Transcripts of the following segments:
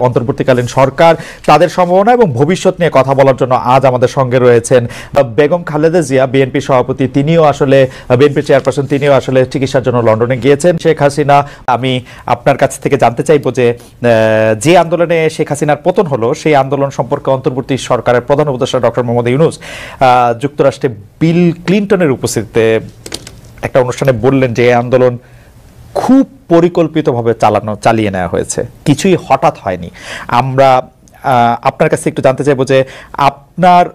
অন্তর্বর্তীকালীন সরকার তাদের সম্ভাবনা এবং ভবিষ্যৎ নিয়ে কথা বলার জন্য আজ আমাদের সঙ্গে রয়েছেন বেগম খালেদা জিয়া, বিএনপি সভাপতি। তিনিও আসলে বিএনপি চেয়ারপারসন, তিনিও আসলে চিকিৎসার জন্য লন্ডনে গিয়েছেন। শেখ হাসিনা, আমি আপনার কাছ থেকে জানতে চাইবো যে আন্দোলনে শেখ হাসিনার পতন হলো সেই আন্দোলন সম্পর্কে অন্তর্বর্তী সরকারের প্রধান উপদেষ্টা ডক্টর মোহাম্মদ ইউনূস যুক্তরাষ্ট্রে বিল ক্লিনটনের উপস্থিতিতে একটা অনুষ্ঠানে বললেন যে এই আন্দোলন খুব পরিকল্পিতভাবে চালিয়ে নেওয়া হয়েছে, কিছুই হঠাৎ হয়নি। আমরা আপনার কাছে একটু জানতে চাইবো যে আপনার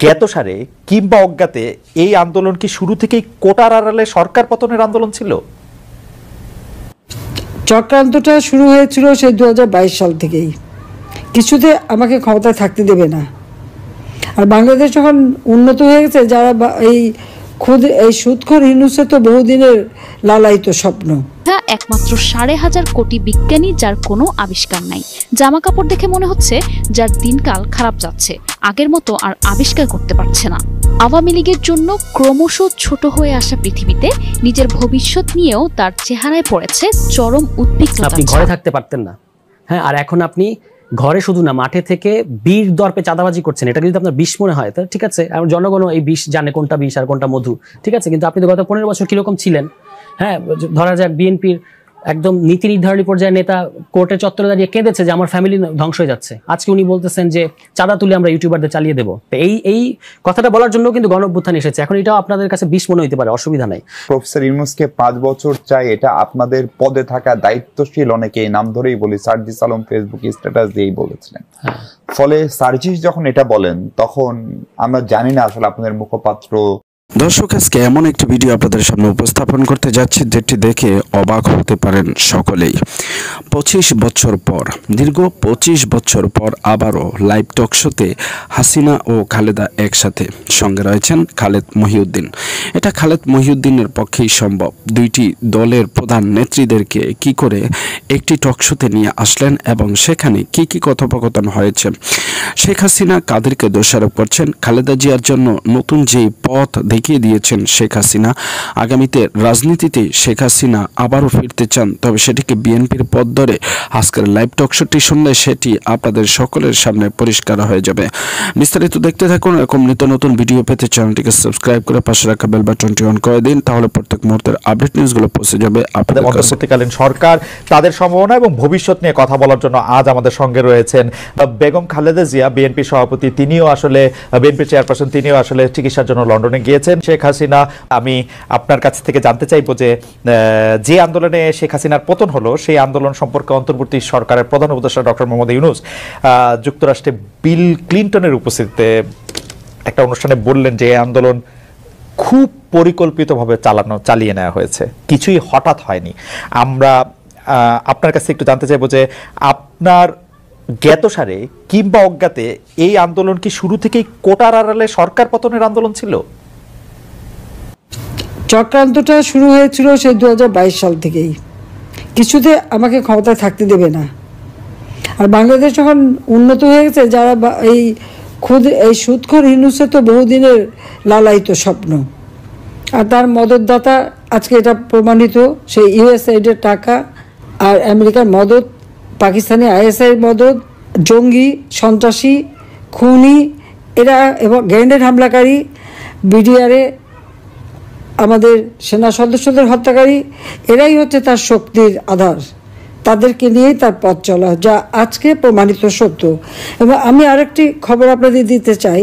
জ্ঞাতসারে কিংবা অজ্ঞাতে এই আন্দোলন কি শুরু থেকেই কোটার আড়ালে সরকার পতনের আন্দোলন ছিল? চক্রান্তটা শুরু হয়েছিল সেই 2022 সাল থেকেই। কিছুতে আমাকে ক্ষমতায় থাকতে দেবে না। আর বাংলাদেশ যখন উন্নত হয়ে গেছে, যারা এই সুদখোর ইউনূসের তো বহুদিনের লালায়িত স্বপ্ন। একমাত্র 5,500 কোটি বিজ্ঞানী যার কোনো আবিষ্কার নাই, জামা কাপড় দেখে মনে হচ্ছে যার দিনকাল খারাপ যাচ্ছে, আগের মতো আর আবিষ্কার করতে পারছে না। আওয়ামী লীগের জন্য ক্রমশ ছোট হয়ে আসা পৃথিবীতে নিজের ভবিষ্যৎ নিয়েও তার চেহারায় পড়েছে চরম উদ্বিগ্নতা। আপনি ঘরে থাকতে পারতেন না, হ্যাঁ, আর এখন আপনি ঘরে শুধু না মাঠে থেকে বীর দর্পে চাঁদাবাজি করছেন। এটা যদি আপনার বিষ মনে হয় তাহলে ঠিক আছে, জনগণও এই বিষ জানে কোনটা বিষ আর কোনটা মধু, ঠিক আছে। কিন্তু আপনি তো গত 15 বছর কিরকম ছিলেন? হ্যাঁ, ধরা যাক বিএনপির একদম নীতি নির্ধারণী পর্যায়ে নেতা কোর্টের চত্বরে দাঁড়িয়ে কেঁদেছে যে আমার ফ্যামিলি ধ্বংস হয়ে যাচ্ছে। আজকে উনি বলতেছেন যে চাঁদা তুলে আমরা ইউটিউবারদের চালিয়ে দেবো। তো এই কথাটা বলার জন্য কিন্তু গণঅভ্যুত্থান এসেছে। এখন এটাও আপনাদের কাছে বিষ মনে হতে পারে, অসুবিধা নাই। প্রফেসর ইউনূসকে 5 বছর চাই, এটা আপনাদের পদে থাকা দায়িত্বশীল অনেকে নাম ধরেই বলি, সার্জিস আলম ফেসবুকে স্ট্যাটাস দিয়েই বলেছিলেন। ফলে সার্জিস যখন এটা বলেন তখন আমরা জানি না আসলে আপনাদের মুখপাত্র। দর্শক, আজকে এমন একটি ভিডিও আপনাদের সামনে উপস্থাপন করতে যাচ্ছি যেটি দেখে অবাক হতে পারেন সকলেই। 25 বছর পর, দীর্ঘ 25 বছর পর আবারও লাইভ টক শোতে হাসিনা ও খালেদা একসাথে। সঙ্গে রয়েছেন খালেদ মহিউদ্দিন। এটা খালেদ মহিউদ্দিনের পক্ষেই সম্ভব। দুইটি দলের প্রধান নেত্রীদেরকে কি করে একটি টক শোতে নিয়ে আসলেন এবং সেখানে কি কি কথোপকথন হয়েছে। শেখ হাসিনা কাদেরকে দোষারোপ করছেন? খালেদা জিয়ার জন্য নতুন যে পথ দেখিয়ে দিয়েছেন শেখ হাসিনা। আগামীতে রাজনীতিতে শেখ হাসিনা আবারও ফিরতে চান, তবে সেটিকে বিএনপির পথ ধরে আজকের লাইভ টক শোটি শুনলে সেটি আপনাদের সকলের সামনে পরিষ্কার হয়ে যাবে। বিস্তারিত দেখতে থাকুন। এরকম নিত্য নতুন ভিডিও পেতে চ্যানেলটিকে সাবস্ক্রাইব করে পাশে রাখা বেল বাটনটি অন করে দিন, তাহলে প্রত্যেক মুহূর্তের আপডেট নিউজগুলো পৌঁছে যাবে আপনাদের কাছে। অন্তর্বর্তীকালীন সরকার তাদের সম্ভাবনা এবং ভবিষ্যৎ নিয়ে কথা বলার জন্য আজ আমাদের সঙ্গে রয়েছেন বেগম খালেদা জিয়া, বিএনপি সভাপতি। তিনিও আসলে বিএনপি চেয়ারপারসন, তিনিও আসলে চিকিৎসার জন্য লন্ডনে গিয়েছেন। শেখ হাসিনা, আমি আপনার কাছ থেকে জানতে চাইবো যে আন্দোলনে শেখ হাসিনার পতন হলো সেই আন্দোলন সম্পর্কে অন্তর্বর্তী সরকারের প্রধান উপদেষ্টা ডক্টর মোহাম্মদ ইউনূস যুক্তরাষ্ট্রে বিল ক্লিনটনের উপস্থিতিতে একটা অনুষ্ঠানে বললেন যে এই আন্দোলন খুব পরিকল্পিতভাবে চালিয়ে নেওয়া হয়েছে, কিছুই হঠাৎ হয়নি। আমরা আপনার কাছে একটু জানতে চাইবো যে আপনার জ্ঞাতসারে কিংবা অজ্ঞাতে এই আন্দোলন কি শুরু থেকেই কোটার আড়ালে সরকার পতনের আন্দোলন ছিল? চক্রান্তটা শুরু হয়েছিল সেই 2022 সাল থেকেই। কিছুতে আমাকে ক্ষমতায় থাকতে দেবে না। আর বাংলাদেশ যখন উন্নত হয়ে গেছে, যারা এই সুদখোর ইউনূসের তো বহুদিনের লালায়িত স্বপ্ন। আর তার মদতদাতা আজকে এটা প্রমাণিত, সেই ইউএসএইডের টাকা আর আমেরিকার মদত, পাকিস্তানি আইএসআইয়ের মদত, জঙ্গি, সন্ত্রাসী, খুনি এরা এবং গ্রেনেড হামলাকারী, বিডিআরে আমাদের সেনা সদস্যদের হত্যাকারী, এরাই হচ্ছে তার শক্তির আধার। তাদেরকে নিয়েই তার পথ চলা, যা আজকে প্রমাণিত সত্য। এবং আমি আরেকটি খবর আপনাদের দিতে চাই,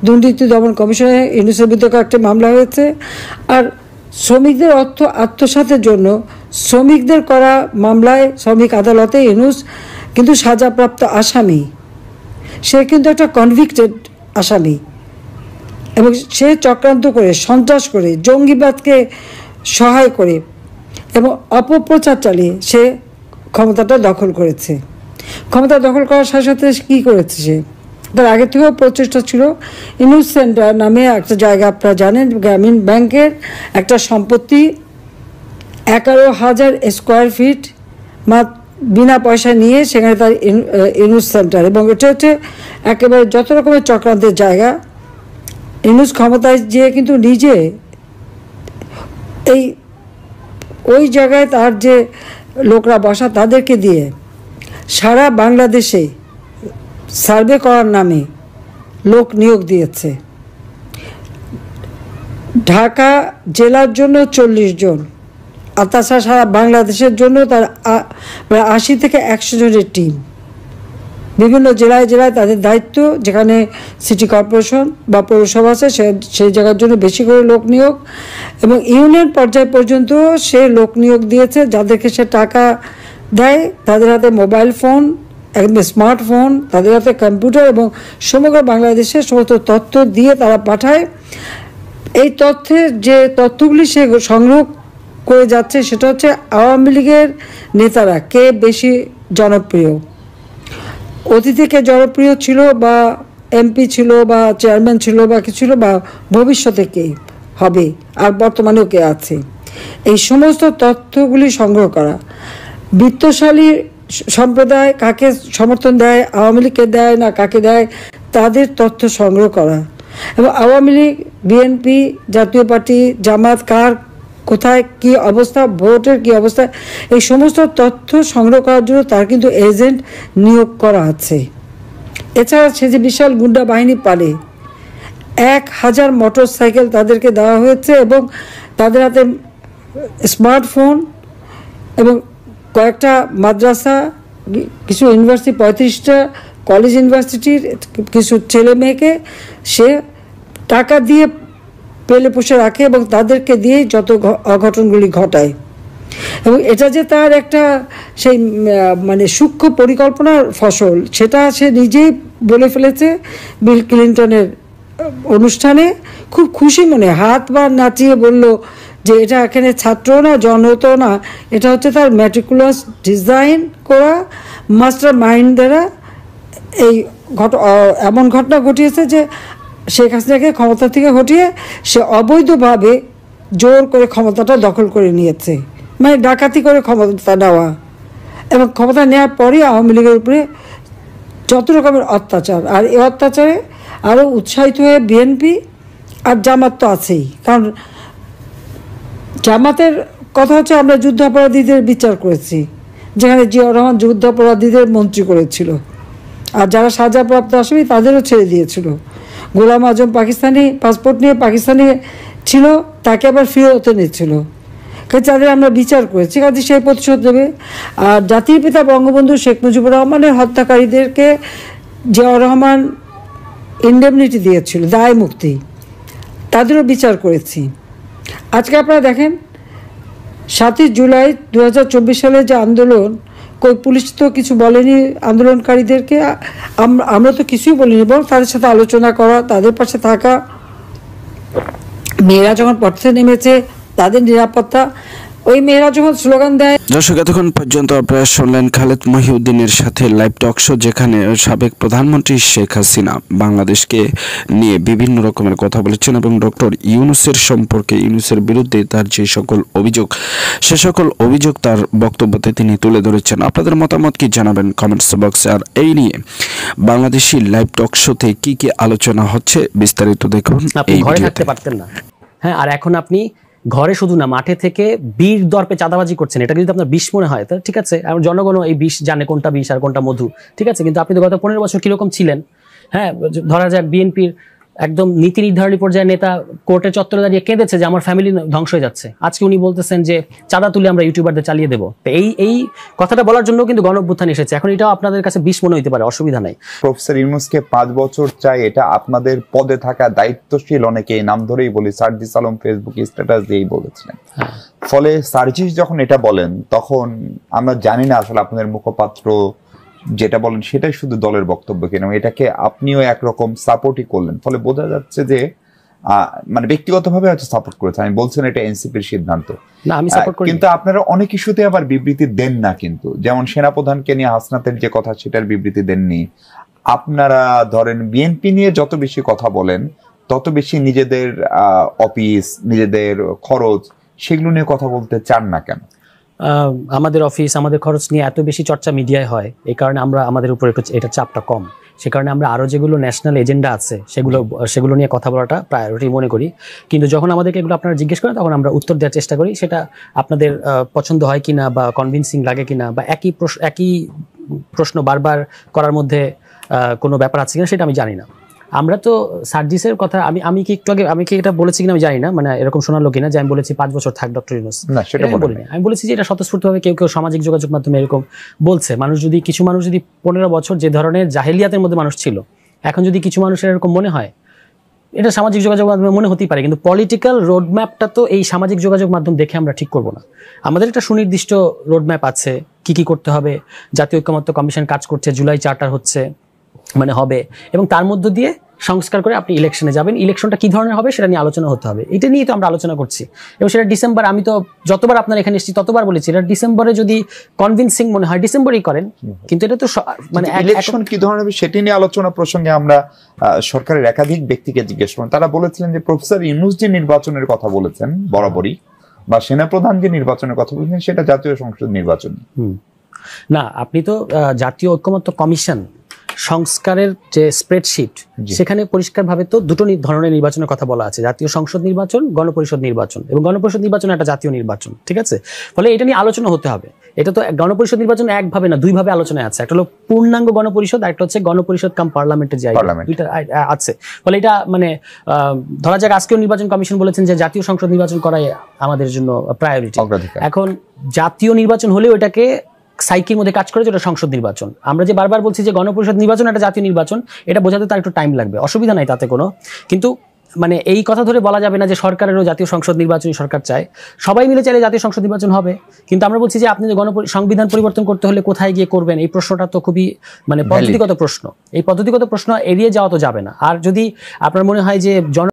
দুর্নীতি দমন কমিশনে ইউনূসের বিরুদ্ধে একটা মামলা হয়েছে। আর শ্রমিকদের অর্থ আত্মসাতের জন্য শ্রমিকদের করা মামলায় শ্রমিক আদালতে ইউনূস কিন্তু সাজাপ্রাপ্ত আসামি। সে কিন্তু একটা কনভিক্টেড আসামি এবং সে চক্রান্ত করে, সন্ত্রাস করে, জঙ্গিবাদকে সহায় করে এবং অপপ্রচার চালিয়ে সে ক্ষমতাটা দখল করেছে। ক্ষমতা দখল করার সাথে সাথে কী করেছে? সে তার আগে থেকেও প্রচেষ্টা ছিল। ইউনূস সেন্টার নামে একটা জায়গা, আপনারা জানেন, গ্রামীণ ব্যাংকের একটা সম্পত্তি 11,000 স্কোয়ার ফিট বিনা পয়সা নিয়ে সেখানে তার ইউনূস সেন্টার, এবং এটা হচ্ছে একেবারে যত রকমের চক্রান্তের জায়গা। ইউনূস ক্ষমতায় যেয়ে কিন্তু নিজে ওই জায়গায় তার যে লোকরা বসা তাদেরকে দিয়ে সারা বাংলাদেশে সার্ভে করার নামে লোক নিয়োগ দিয়েছে। ঢাকা জেলার জন্য 40 জন, আর তাছাড়া সারা বাংলাদেশের জন্য তার প্রায় 80 থেকে 100 জনের টিম। বিভিন্ন জেলায় জেলায় তাদের দায়িত্ব, যেখানে সিটি কর্পোরেশন বা পৌরসভা আছে সেই জায়গার জন্য বেশি করে লোক নিয়োগ, এবং ইউনিয়ন পর্যায় পর্যন্ত সে লোক নিয়োগ দিয়েছে যাদেরকে সে টাকা দেয়। তাদের হাতে মোবাইল ফোন, একদম স্মার্টফোন, তাদের হাতে কম্পিউটার, এবং সমগ্র বাংলাদেশের সমস্ত তথ্য দিয়ে তারা পাঠায়। এই তথ্যের যে তথ্যগুলি সে সংগ্রহ করে যাচ্ছে সেটা হচ্ছে আওয়ামী লীগের নেতারা কে বেশি জনপ্রিয়, অতীতে কে জনপ্রিয় ছিল বা এমপি ছিল বা চেয়ারম্যান ছিল বা কি ছিল, বা ভবিষ্যতে কে হবে আর বর্তমানেও কে আছে, এই সমস্ত তথ্যগুলি সংগ্রহ করা। বিত্তশালী সম্প্রদায় কাকে সমর্থন দেয়, আওয়ামী লীগকে দেয় না কাকে দেয়, তাদের তথ্য সংগ্রহ করা। এবং আওয়ামী লীগ, বিএনপি, জাতীয় পার্টি, জামাত কার কোথায় কি অবস্থা, ভোটের কি অবস্থা, এই সমস্ত তথ্য সংগ্রহ করার জন্য তার কিন্তু এজেন্ট নিয়োগ করা আছে। এছাড়া সে যে বিশাল গুন্ডা বাহিনী পালে, 1000 মোটরসাইকেল তাদেরকে দেওয়া হয়েছে, এবং তাদের হাতে স্মার্টফোন, এবং কয়েকটা মাদ্রাসা, কিছু ইউনিভার্সিটি, 35টা কলেজ ইউনিভার্সিটির কিছু ছেলে মেয়েকে সে টাকা দিয়ে পেলে পুষে রাখে, এবং তাদেরকে দিয়ে যত অঘটনগুলি ঘটায়। এবং এটা যে তার একটা সেই মানে সূক্ষ্ম পরিকল্পনার ফসল, সেটা সে নিজেই বলে ফেলেছে বিল ক্লিন্টনের অনুষ্ঠানে। খুব খুশি মনে হাত বা নাচিয়ে বলল যে এটা এখানে ছাত্র না, জনতো না, এটা হচ্ছে তার ম্যাটিকুলাস ডিজাইন করা মাস্টার মাইন্ড দ্বারা এই এমন ঘটনা ঘটিয়েছে যে শেখ হাসিনাকে ক্ষমতা থেকে হটিয়ে সে অবৈধভাবে জোর করে ক্ষমতাটা দখল করে নিয়েছে, মানে ডাকাতি করে ক্ষমতা নেওয়া, এবং ক্ষমতা নেওয়ার পরই আওয়ামী লীগের উপরে যত রকমের অত্যাচার, আর এই অত্যাচারে আরও উৎসাহিত হয়ে বিএনপি আর জামাত তো আছেই। কারণ জামাতের কথা হচ্ছে আমরা যুদ্ধাপরাধীদের বিচার করেছি, যেখানে জিয়াউর রহমান যুদ্ধাপরাধীদের মন্ত্রী করেছিল, আর যারা সাজাপ্রাপ্ত আসামি তাদেরও ছেড়ে দিয়েছিল। গোলাম আজম পাকিস্তানি পাসপোর্ট নিয়ে পাকিস্তানে ছিল, তাকে আবার ফিরত এনেছিল, তাদের আমরা বিচার করেছি, কাজে সেই প্রতিশোধ দেবে। আর জাতির পিতা বঙ্গবন্ধু শেখ মুজিবুর রহমানের হত্যাকারীদেরকে জিয়াউর রহমান ইন্ডেমনিটি দিয়েছিল, দায় মুক্তি, তাদেরও বিচার করেছি। আজকে আপনারা দেখেন 7ই জুলাই 2024 সালে যে আন্দোলন, কই পুলিশ তো কিছু বলেনি আন্দোলনকারীদেরকে, আমরা তো কিছুই বলিনি, বরং তাদের সাথে আলোচনা করা, তাদের পাশে থাকা, মেয়েরা যখন পথে নেমেছে তাদের নিরাপত্তা, ওই মেয়েরা যখন স্লোগান দেয়। দর্শক, এতক্ষণ পর্যন্ত আপনারা শুনলেন খালেদ মহিউদ্দিনের সাথে লাইভ টক শো, যেখানে সাবেক প্রধানমন্ত্রী শেখ হাসিনা বাংলাদেশকে নিয়ে বিভিন্ন রকমের কথা বলেছেন, এবং ডক্টর ইউনূসের সম্পর্কে, ইউনূসের বিরুদ্ধে তার যে সকল অভিযোগ, সে সকল অভিযোগ তার বক্তব্যতে তিনি তুলে ধরেছেন। আপনাদের মতামত কি জানাবেন কমেন্টস বক্সে। আর এই নিয়ে বাংলাদেশি লাইভ টক শোতে কি কি আলোচনা হচ্ছে বিস্তারিত দেখুন এই ভিডিওতে। হ্যাঁ, আর এখন আপনি ঘরে শুধু না, মাঠে থেকে বীর দর্পে চাঁদাবাজি করছেন, এটা যদি আপনার বিষ মনে হয় তাহলে ঠিক আছে, জনগণ এই বিষ জানে কোনটা বিষ আর কোনটা মধু, ঠিক আছে। কিন্তু আপনি তো গত 15 বছর কিরকম ছিলেন? হ্যাঁ, ধরা যাক বিএনপির একদম নীতি নির্ধারণী পর্যায়ে নেতা কোর্টের চত্বরে দাঁড়িয়ে কেঁদেছে যে আমার ফ্যামিলি ধ্বংস হয়ে যাচ্ছে, আজকে উনি বলতেছেন যে চাঁদা তুলে আমরা ইউটিউবারদের চালিয়ে দেবো। তো এই কথাটা বলার জন্য কিন্তু গণঅভ্যুত্থান এসেছে। এখন এটাও আপনাদের কাছে বিষ মনে হতে পারে, অসুবিধা নাই। প্রফেসর ইউনূসকে 5 বছর চাই, এটা আপনাদের পদে থাকা দায়িত্বশীল অনেকে, নাম ধরেই বলি, সার্জিস আলম ফেসবুক স্ট্যাটাস দিয়েই বলেছিলেন। ফলে সার্জিস যখন এটা বলেন তখন আমরা জানি না আসলে আপনাদের মুখপাত্র যেটা বলেন সেটাই শুধু দলের বক্তব্য কিনা, এটাকে আপনিও একরকম সাপোর্টই করলেন। ফলে বোঝা যাচ্ছে যে মানে ব্যক্তিগতভাবে হয়তো সাপোর্ট করেছে, আমি বলছেন এটা এনসিপির সিদ্ধান্ত না, আমি সাপোর্ট করি, কিন্তু আপনারা অনেক ইস্যুতে আবার বিবৃতি দেন না। কিন্তু যেমন সেনাপ্রধানকে নিয়ে হাসনাতের যে কথা, সেটার বিবৃতি দেননি। আপনারা ধরেন বিএনপি নিয়ে যত বেশি কথা বলেন তত বেশি নিজেদের অফিস, নিজেদের খরচ, সেগুলো নিয়ে কথা বলতে চান না কেন? আমাদের অফিস, আমাদের খরচ নিয়ে এত বেশি চর্চা মিডিয়ায় হয়, এই কারণে আমাদের উপর এটা চাপটা কম। সে কারণে আমরা আরও যেগুলো ন্যাশনাল এজেন্ডা আছে সেগুলো নিয়ে কথা বলাটা প্রায়োরিটি মনে করি। কিন্তু যখন আমাদেরকে এগুলো আপনারা জিজ্ঞেস করেন তখন আমরা উত্তর দেওয়ার চেষ্টা করি, সেটা আপনাদের পছন্দ হয় কিনা বা কনভিন্সিং লাগে কিনা বা একই প্রশ্ন বারবার করার মধ্যে কোনো ব্যাপার আছে কিনা সেটা আমি জানি না। আমরা তো সার্জিসের কথা আমি কি একটু আগে আমি কি এটা বলেছি কিনা আমি জানি না, মানে এরকম শোনালো কিনা যে আমি বলেছি 5 বছর থাক ডক্টর ইউনূস, আমি বলিনি। আমি বলেছি যে এটা স্বতঃস্ফূর্তভাবে কেউ কেউ সামাজিক যোগাযোগ মাধ্যমে এরকম বলছে। কিছু মানুষ যদি 15 বছর যে ধরনের জাহেলিয়াতের মধ্যে মানুষ ছিল, এখন যদি কিছু মানুষের এরকম মনে হয়, এটা সামাজিক যোগাযোগ মাধ্যমে মনে হতেই পারে, কিন্তু পলিটিক্যাল রোডম্যাপটা তো এই সামাজিক যোগাযোগ মাধ্যম দেখে আমরা ঠিক করব না। আমাদের একটা সুনির্দিষ্ট রোডম্যাপ আছে, কি করতে হবে। জাতীয় ঐক্যমত্য কমিশন কাজ করছে, জুলাই চার্টার হচ্ছে, মানে হবে, এবং তার মধ্য দিয়ে সংস্কার করে আপনি ইলেকশনে যাবেন। ইলেকশনটা কি ধরনের হবে সেটা নিয়ে আলোচনা হতে হবে, এটা নিয়ে তো আমরা আলোচনা করছি। এবং সেটা ডিসেম্বর, আমি তো যতবার আপনার এখানে এসেছি ততবার বলেছি এটা ডিসেম্বরে যদি কনভিন্সিং মনে হয় ডিসেম্বরেই করেন, কিন্তু এটা তো মানে ইলেকশন কি ধরনের হবে সেটি নিয়ে আলোচনা প্রসঙ্গে আমরা সরকারের একাধিক ব্যক্তিকে জিজ্ঞেস করলাম। তারা বলেছিলেন যে প্রফেসর ইউনূস যে নির্বাচনের কথা বলেছেন বরাবরই, বা সেনাপ্রধান যে নির্বাচনের কথা বলেছেন, সেটা জাতীয় সংসদ নির্বাচন না। আপনি তো জাতীয় ঐক্যমত্য কমিশন সংস্কারের যে স্প্রেডশিট, সেখানে পরিষ্কারভাবে তো দুটো ধরনের নির্বাচনের কথা বলা আছে, জাতীয় সংসদ নির্বাচন, গণপরিষদ নির্বাচন। এবং গণপরিষদ নির্বাচন একটা জাতীয় নির্বাচন, ঠিক আছে? ফলে এটা নিয়ে আলোচনা হতে হবে। এটা তো গণপরিষদ নির্বাচন একভাবে না, দুইভাবে আলোচনায় আছে। একটা হলো পূর্ণাঙ্গ গণপরিষদ, একটা হচ্ছে গণপরিষদ কাম পার্লামেন্টের যে দুইটা আছে। ফলে এটা মানে ধরা যাক আজকেও নির্বাচন কমিশন বলেছেন যে জাতীয় সংসদ নির্বাচন করাই আমাদের জন্য প্রায়োরিটি। এখন জাতীয় নির্বাচন হলেও এটাকে সাইকির মধ্যে কাজ করে, যেটা সংসদ নির্বাচন। আমরা যে বারবার বলছি যে গণপরিষদ নির্বাচন একটা জাতীয় নির্বাচন, এটা বোঝাতে তার একটু টাইম লাগবে, অসুবিধা নাই তাতে কোনো। কিন্তু মানে এই কথা ধরে বলা যাবে না যে সরকারেরও জাতীয় সংসদ নির্বাচনই সরকার চায়। সবাই মিলে চাইলে জাতীয় সংসদ নির্বাচন হবে, কিন্তু আমরা বলছি যে আপনি যে সংবিধান পরিবর্তন করতে হলে কোথায় গিয়ে করবেন, এই প্রশ্নটা তো খুবই মানে পদ্ধতিগত প্রশ্ন। এই পদ্ধতিগত প্রশ্ন এড়িয়ে যাওয়া তো যাবে না। আর যদি আপনার মনে হয় যে